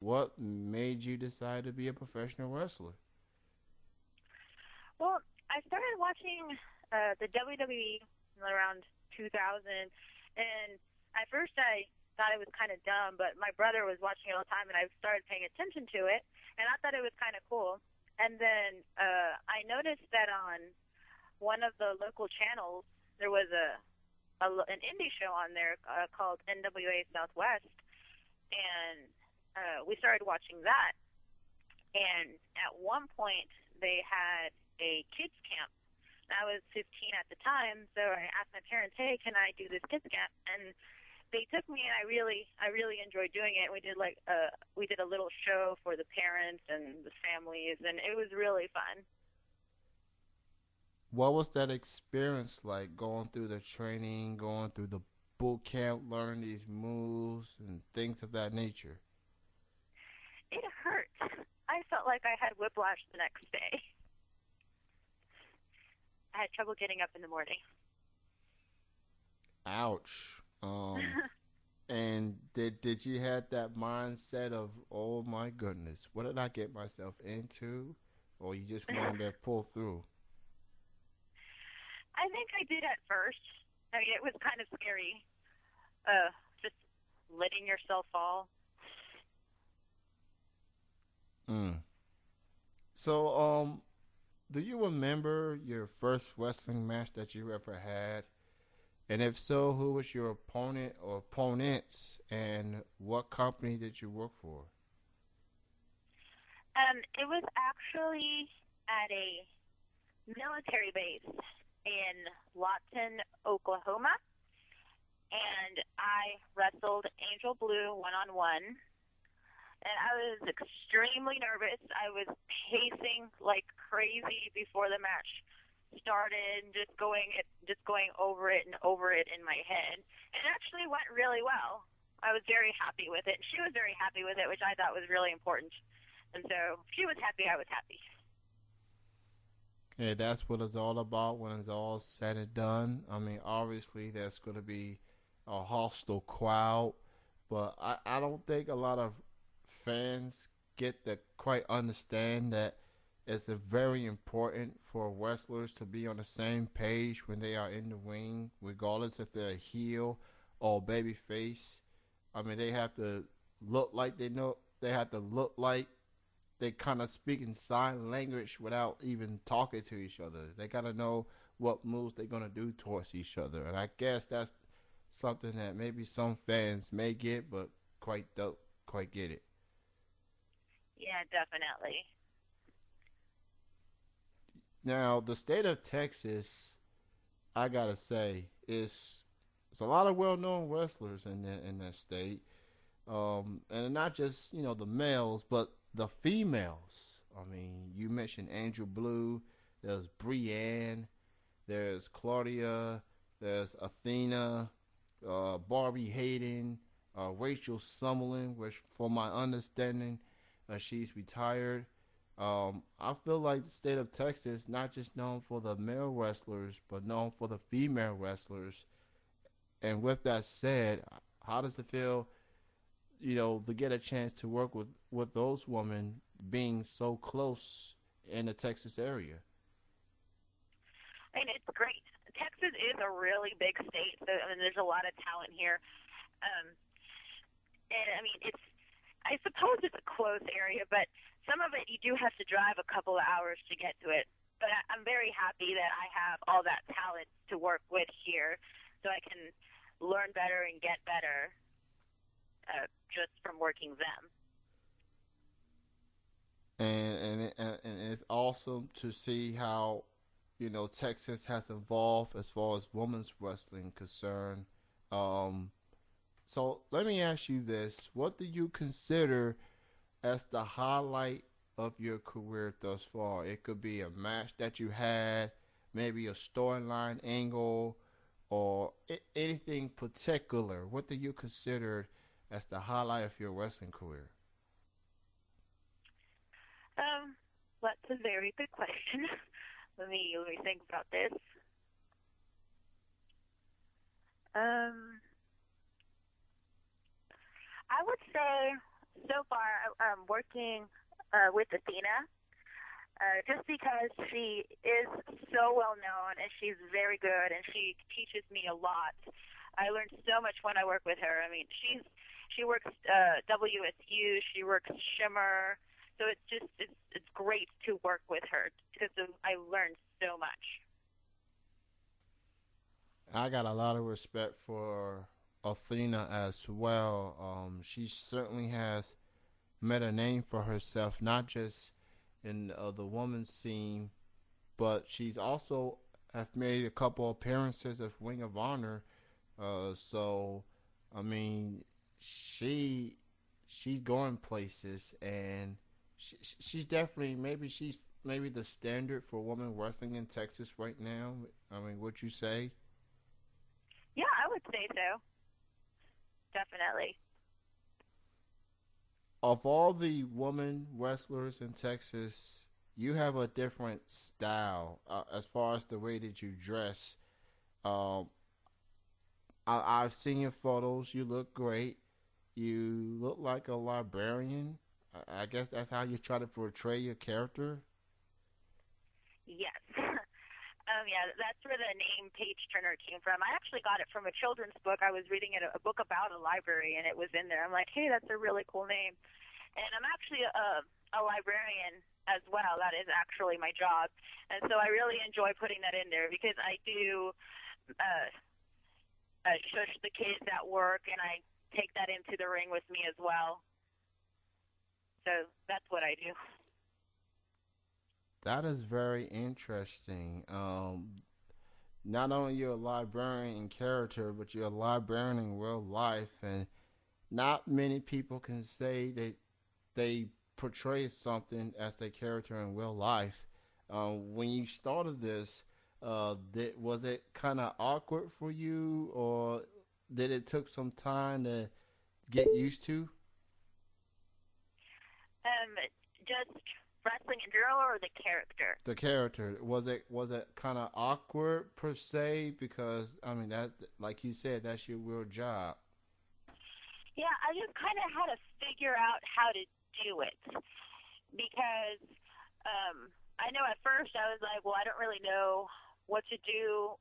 What made you decide to be a professional wrestler? Well, I started watching the WWE around 2000, and at first I thought it was kind of dumb, but my brother was watching it all the time, and I started paying attention to it, and I thought it was kind of cool. And then I noticed that on one of the local channels there was an indie show on there called NWA Southwest, and we started watching that. And at one point, they had a kids camp. I was 15 at the time, so I asked my parents, "Hey, can I do this kids camp?" And they took me, and I really enjoyed doing it. We did a little show for the parents and the families, and it was really fun. What was that experience like going through the training, going through the boot camp, learning these moves and things of that nature? It hurt. I felt like I had whiplash the next day. I had trouble getting up in the morning. Ouch. And did you have that mindset of, oh my goodness, what did I get myself into? Or you just wanted to pull through? I think I did at first. I mean, it was kind of scary. Just letting yourself fall. Mm. So, do you remember your first wrestling match that you ever had? And if so, who was your opponent or opponents, and what company did you work for? It was actually at a military base in Lawton, Oklahoma, and I wrestled Angel Blue one on one. And I was extremely nervous. I was pacing like crazy before the match started, just going over it and over it in my head. And it actually went really well. I was very happy with it. She was very happy with it, which I thought was really important. And so she was happy, I was happy. Yeah, that's what it's all about when it's all said and done. I mean, obviously, there's going to be a hostile crowd, but I don't think a lot of fans get to quite understand that it's a very important for wrestlers to be on the same page when they are in the ring, regardless if they're a heel or baby face. I mean, they have to look like they know. They have to look like they kind of speak in sign language without even talking to each other. They gotta know what moves they're gonna do towards each other, and I guess that's something that maybe some fans may get, but quite don't quite get it. Yeah, definitely. Now, the state of Texas, I gotta say, is there's a lot of well-known wrestlers in that state, and not just the males, but the females. I mean, you mentioned Angel Blue. There's Brienne. There's Claudia. There's Athena. Barbie Hayden. Rachel Summerlin, which, for my understanding, she's retired. I feel like the state of Texas not just known for the male wrestlers, but known for the female wrestlers. And with that said, how does it feel, to get a chance to work with those women being so close in the Texas area? I mean, it's great. Texas is a really big state, so I mean, there's a lot of talent here. Um, and I mean, I suppose it's a close area, but some of it you do have to drive a couple of hours to get to it. But I'm very happy that I have all that talent to work with here, so I can learn better and get better just from working them. And it's awesome to see how Texas has evolved as far as women's wrestling concerned. Um, so let me ask you this: what do you consider as the highlight of your career thus far? It could be a match that you had, maybe a storyline angle, or anything particular. What do you consider as the highlight of your wrestling career? Um, that's a very good question. Let me think about this. Um, I would say So far, I'm working with Athena, just because she is so well known and she's very good and she teaches me a lot. I learned so much when I work with her. I mean, she works WSU, she works Shimmer, so it's great to work with her because I learned so much. I got a lot of respect for Athena as well. She certainly has made a name for herself, not just in the woman's scene, but she's also have made a couple appearances of Ring of Honor. So, I mean, she she's going places, and she's definitely she's maybe the standard for women wrestling in Texas right now. I mean, would you say? Yeah, I would say so. Definitely. Of all the women wrestlers in Texas, you have a different style as far as the way that you dress. Um, I've seen your photos. You look great. You look like a librarian. I guess that's how you try to portray your character. Yes. Yeah, that's where the name Paige Turner came from. I actually got it from a children's book. I was reading a book about a library, and it was in there. I'm like, hey, that's a really cool name. And I'm actually a librarian as well. That is actually my job. And so I really enjoy putting that in there because I do uh, shush the kids at work, and I take that into the ring with me as well. So that's what I do. That is very interesting. Not only you're a librarian in character, but you're a librarian in real life, and not many people can say that they portray something as their character in real life. When you started this, was it kind of awkward for you, or did it took some time to get used to? Um, just wrestling in general or the character? The character, was it kind of awkward per se, because I mean that, like you said, that's your real job. Yeah, I just kind of had to figure out how to do it because I know at first I was like, well, I don't really know what to do,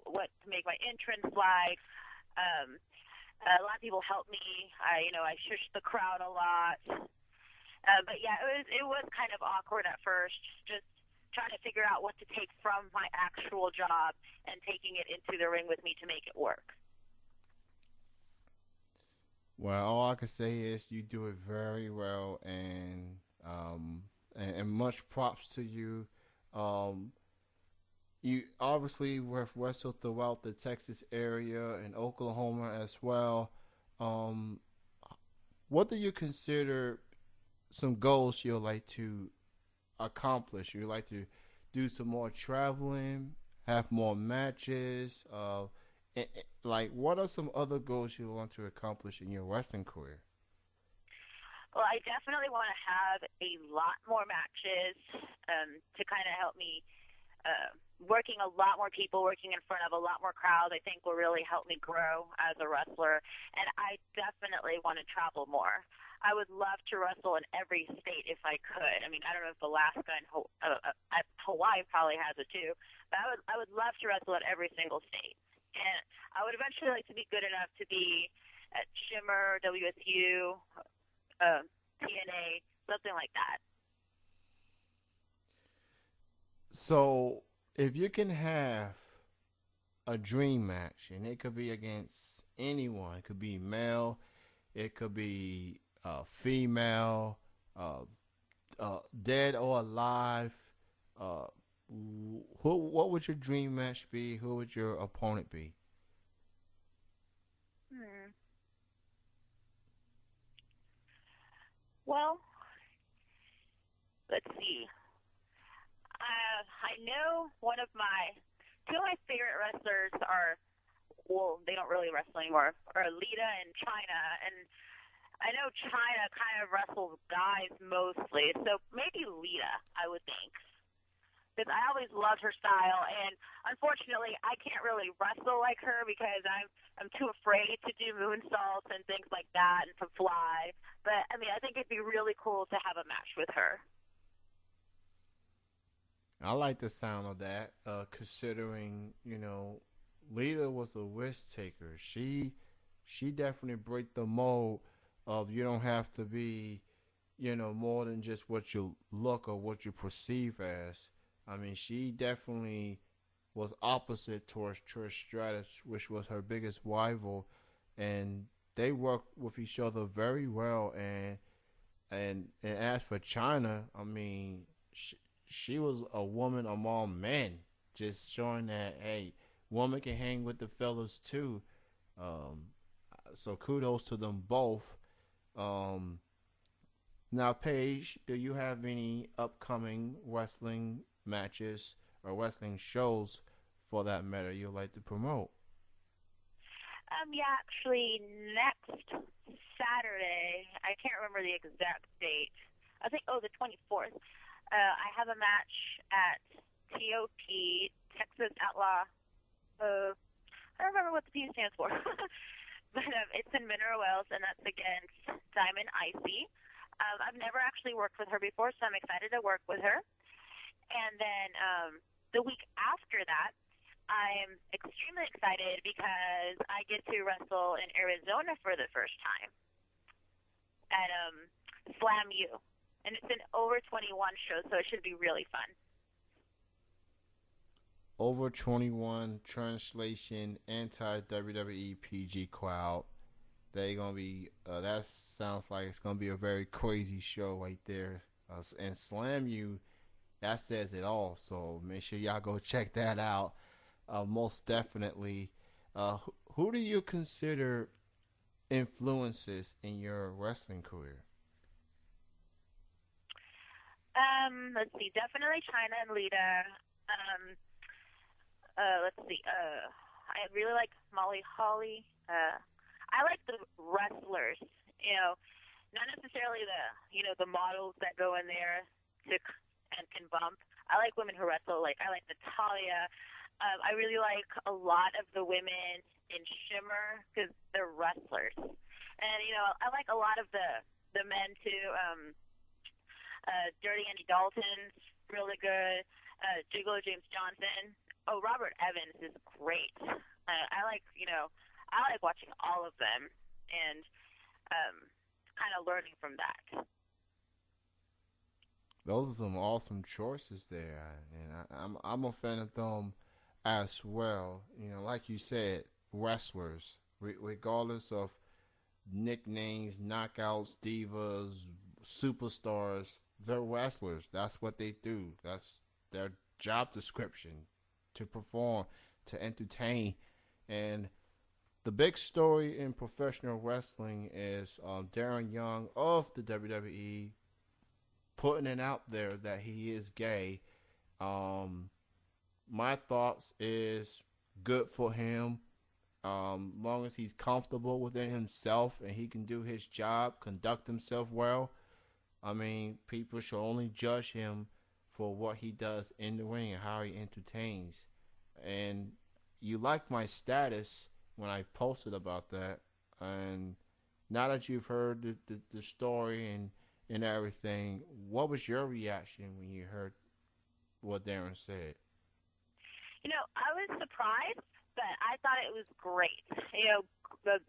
what to make my entrance like. Um, a lot of people helped me. I shushed the crowd a lot. But yeah, it was kind of awkward at first, just trying to figure out what to take from my actual job and taking it into the ring with me to make it work. Well, all I can say is you do it very well, and much props to you. Um, you obviously have wrestled throughout the Texas area and Oklahoma as well. Um, what do you consider some goals you'd like to accomplish? You'd like to do some more traveling, have more matches. Like, what are some other goals you want to accomplish in your wrestling career? Well, I definitely want to have a lot more matches to kind of help me working a lot more people, working in front of a lot more crowds, I think will really help me grow as a wrestler. And I definitely want to travel more. I would love to wrestle in every state if I could. I mean, I don't know if Alaska and Hawaii probably has it too, but I would love to wrestle at every single state. And I would eventually like to be good enough to be at Shimmer, WSU, TNA, something like that. So, if you can have a dream match, and it could be against anyone, it could be male, it could be female, uh, dead or alive. Uh, what would your dream match be? Who would your opponent be? Hmm. Well, let's see. I know two of my favorite wrestlers are, well, they don't really wrestle anymore, are Lita and China. And I know China kind of wrestles guys mostly, so maybe Lita, I would think. because I always loved her style, and unfortunately, I can't really wrestle like her because I'm too afraid to do moonsaults and things like that and to fly. But I mean, I think it'd be really cool to have a match with her. I like the sound of that. Considering Lita was a risk taker. She definitely break the mold of you don't have to be more than just what you look or what you perceive as. I mean, she definitely was opposite towards Trish Stratus, which was her biggest rival, and they worked with each other very well. And as for China, I mean, she was a woman among men, just showing that hey, woman can hang with the fellas too. Um, so kudos to them both. Um, Now, Paige, do you have any upcoming wrestling matches or wrestling shows, for that matter, you'd like to promote? Yeah, actually, next Saturday, I can't remember the exact date. I think, the 24th. I have a match at TOP, Texas Outlaw. I don't remember what the P stands for, but it's in Mineral Wells, and that's against Diamond Icy. I've never actually worked with her before, so I'm excited to work with her. And then the week after that, I'm extremely excited because I get to wrestle in Arizona for the first time at Slam U. And it's an over 21 show, so it should be really fun. Over 21 translation anti WWE PG crowd. They gonna be. That sounds like it's gonna be a very crazy show right there. And Slam You, that says it all. So make sure y'all go check that out. Most definitely. Who do you consider influences in your wrestling career? Let's see. Definitely China and Lita. Um, let's see. I really like Molly Holly. I like the wrestlers. Not necessarily the models that go in there and can bump. I like women who wrestle. Like I like Natalia. I really like a lot of the women in Shimmer because they're wrestlers. And I like a lot of the men too. Dirty Andy Dalton's really good. Gigolo James Johnson. Oh, Robert Evans is great. I like watching all of them and kind of learning from that. Those are some awesome choices there, and I'm a fan of them as well. Like you said, wrestlers, regardless of nicknames, knockouts, divas, superstars, they're wrestlers. That's what they do. That's their job description, to perform, to entertain. And the big story in professional wrestling is Darren Young of the WWE putting it out there that he is gay. My thoughts is good for him. Long as he's comfortable within himself and he can do his job, conduct himself well. I mean, people should only judge him for what he does in the ring and how he entertains. And you like my status when I posted about that. And now that you've heard the story and everything, what was your reaction when you heard what Darren said? I was surprised, but I thought it was great.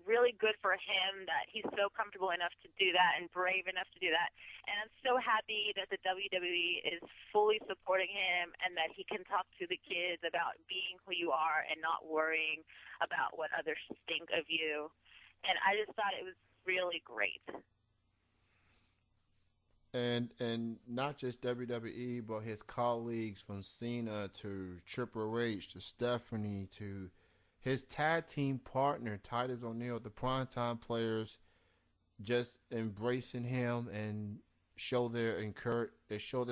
Really good for him that he's so comfortable enough to do that and brave enough to do that. And I'm so happy that the WWE is fully supporting him and that he can talk to the kids about being who you are and not worrying about what others think of you. And I just thought it was really great. And not just WWE, but his colleagues from Cena to Triple H to Stephanie to his tag team partner Titus O'Neil, the primetime players, just embracing him and show their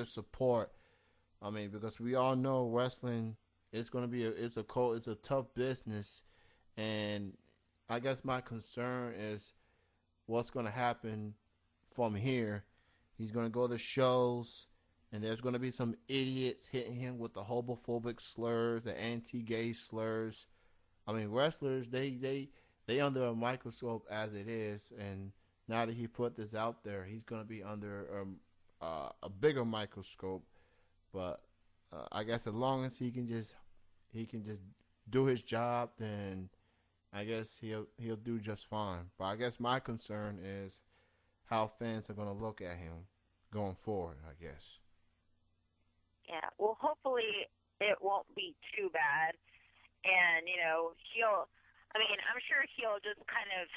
support. I mean, because we all know wrestling is going to be it's a tough business, and I guess my concern is what's going to happen from here. He's going to go to shows, and there's going to be some idiots hitting him with the homophobic slurs, the anti-gay slurs. I mean, wrestlers they under a microscope as it is, and now that he put this out there, he's going to be under a bigger microscope. But I guess as long as he can just do his job, then I guess he'll do just fine. But I guess my concern is how fans are going to look at him going forward, I guess. Yeah. Well, hopefully it won't be too bad. And, I'm sure he'll just kind of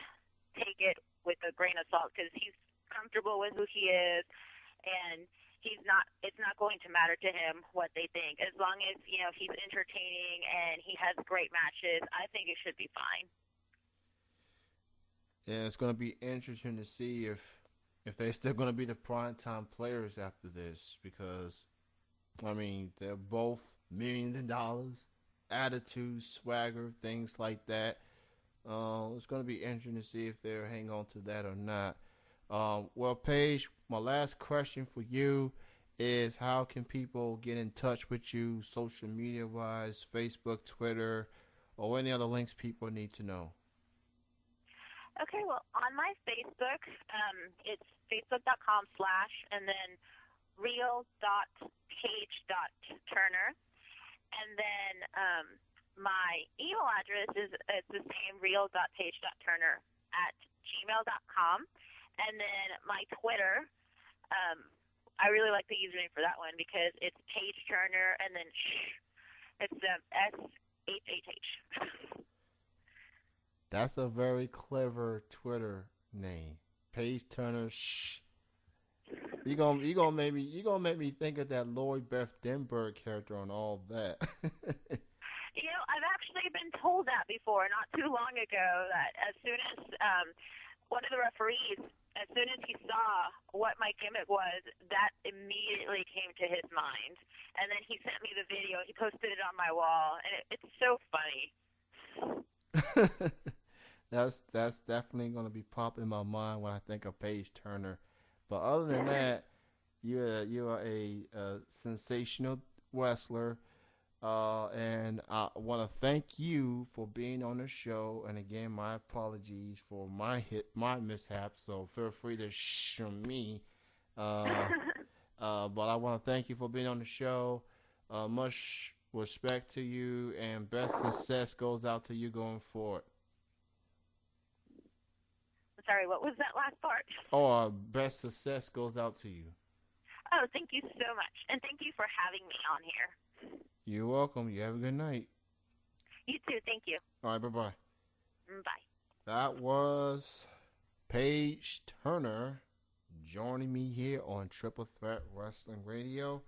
take it with a grain of salt because he's comfortable with who he is, and it's not going to matter to him what they think. As long as, he's entertaining and he has great matches, I think it should be fine. Yeah, it's going to be interesting to see if they're still going to be the primetime players after this because, I mean, they're both millions of dollars, attitude, swagger, things like that. It's going to be interesting to see if they'll hang on to that or not. Well, Paige, my last question for you is how can people get in touch with you social media wise, Facebook, Twitter, or any other links people need to know? Okay, well, on my Facebook, it's facebook.com/ and then real.page.turner. And then my email address is it's the same real.page.turner@gmail.com. And then my Twitter, I really like the username for that one because it's Paige Turner and then it's SHHH. That's a very clever Twitter name, Paige Turner. Shh. You gonna make me think of that Lloyd Beth Denberg character on all that. I've actually been told that before, not too long ago, that as soon as one of the referees, as soon as he saw what my gimmick was, that immediately came to his mind. And then he sent me the video. He posted it on my wall, and it's so funny. That's definitely going to be popping in my mind when I think of Paige Turner. But other than that, you are a sensational wrestler, and I want to thank you for being on the show. And again, my apologies for my mishap. So feel free to shh on me. But I want to thank you for being on the show. Much respect to you, and best success goes out to you going forward. Sorry, what was that last part? Best success goes out to you. Oh, thank you so much. And thank you for having me on here. You're welcome. You have a good night. You too. Thank you. All right, bye-bye. Bye. That was Paige Turner joining me here on Triple Threat Wrestling Radio.